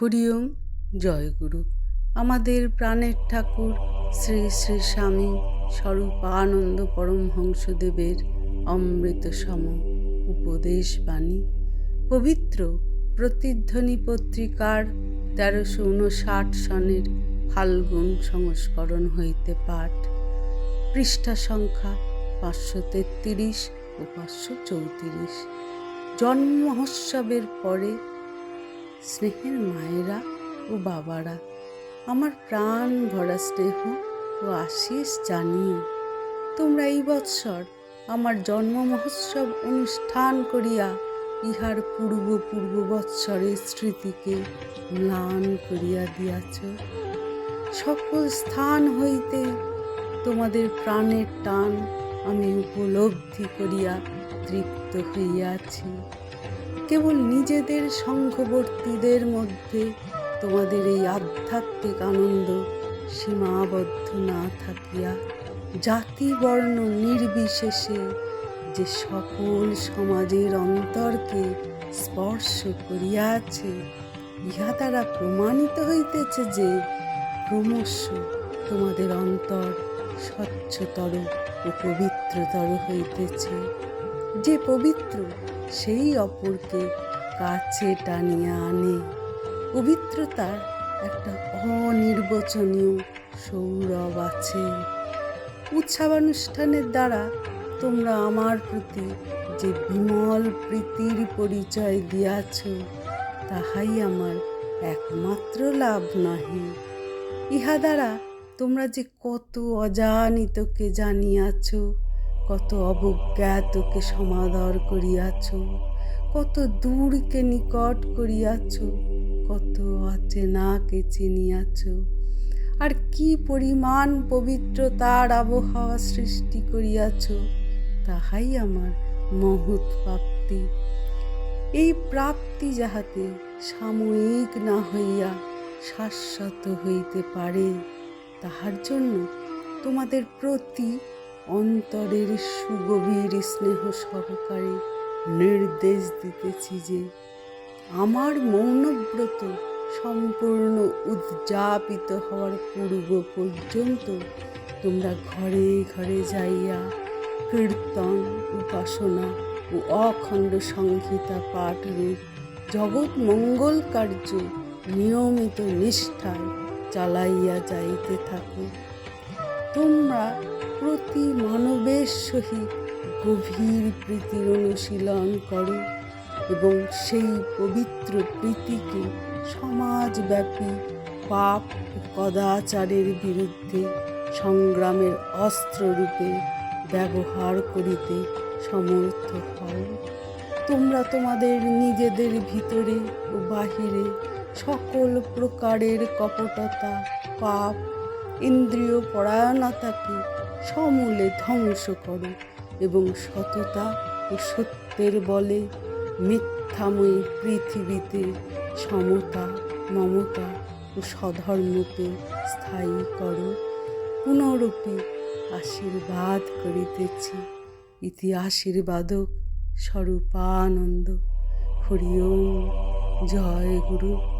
হরি ওম। জয় গুরু। আমাদের প্রাণের ঠাকুর শ্রী শ্রী স্বামী স্বরূপানন্দ পরমহংসদেবের অমৃতসম উপদেশ বাণী পবিত্র প্রতিধ্বনি পত্রিকার ১৩৫৯ সনের ফাল্গুন সংস্করণ হইতে পাঠ। পৃষ্ঠা সংখ্যা ৫৩৩ ও ৫৩৪। জন্ম মহোৎসবের পরে স্নেহের মায়েরা ও বাবারা, আমার প্রাণ ভরা স্নেহ ও আশিস জানিও। তোমরা এই বৎসর আমার জন্ম মহোৎসব অনুষ্ঠান করিয়া ইহার পূর্ব বৎসরের স্মৃতিকে ম্লান করিয়া দিয়াছ। সকল স্থান হইতে তোমাদের প্রাণের টান আমি উপলব্ধি করিয়া তৃপ্ত হইয়াছি। কেবল নিজেদের সংঘবর্তীদের মধ্যে তোমাদের এই আধ্যাত্মিক আনন্দ সীমাবদ্ধ না থাকিয়া জাতি বর্ণ নির্বিশেষে যে সকল সমাজের অন্তরকে স্পর্শ করিয়াছে, ইহা দ্বারা প্রমাণিত হইতেছে যে ক্রমশ তোমাদের অন্তর স্বচ্ছতর ও পবিত্রতর হইতেছে। যে পবিত্র সেই অপরকে কাছে টানিয়া আনে। পবিত্রতার একটা অনির্বচনীয় সৌরভ আছে। উৎসবানুষ্ঠানের দ্বারা তোমরা আমার প্রতি যে বিমল প্রীতির পরিচয় দিয়াছ, তাহাই আমার একমাত্র লাভ নহে। ইহা দ্বারা তোমরা যে কত অজানিতকে জানিয়াছ, কত অবজ্ঞাতকে সমাদর করিয়াছ, কত দূরকে নিকট করিয়াছ, কত অচেনাকে চিনিয়াছ, আর কি পরিমাণ পবিত্রতার আবহাওয়া সৃষ্টি করিয়াছ, তাহাই আমার মহৎ প্রাপ্তি। এই প্রাপ্তি যাহাতে সাময়িক না হইয়া শাশ্বত হইতে পারে, তাহার জন্য তোমাদের প্রতি অন্তরের সুগভীর স্নেহ সহকারে নির্দেশ দিতেছি যে আমার মৌনব্রত সম্পূর্ণ উদযাপিত হওয়ার পূর্ব পর্যন্ত তোমরা ঘরে ঘরে যাইয়া কীর্তন, উপাসনা ও অখণ্ড সংহিতা পাঠরূপ জগৎ মঙ্গল কার্য নিয়মিত নিষ্ঠায় চালাইয়া যাইতে থাকো। তোমরা প্রতি মানবের সহিত গভীর প্রীতির অনুশীলন করো এবং সেই পবিত্র প্রীতিকে সমাজব্যাপী পাপ ও কদাচারের বিরুদ্ধে সংগ্রামের অস্ত্ররূপে ব্যবহার করিতে সমর্থ হও। তোমরা তোমাদের নিজেদের ভিতরে ও বাহিরে সকল প্রকারের কপটতা, পাপ, ইন্দ্রিয় পরায়ণতাকে সমূলে ধ্বংস করো এবং সততা ও সত্যের বলে মিথ্যাময়ী পৃথিবীতে সমতা, মমতা ও সধর্মকে স্থায়ী করো। পুনরপি আশীর্বাদ করিতেছি। ইতি আশীর্বাদক স্বরূপানন্দ। হরি ওম। জয় গুরু।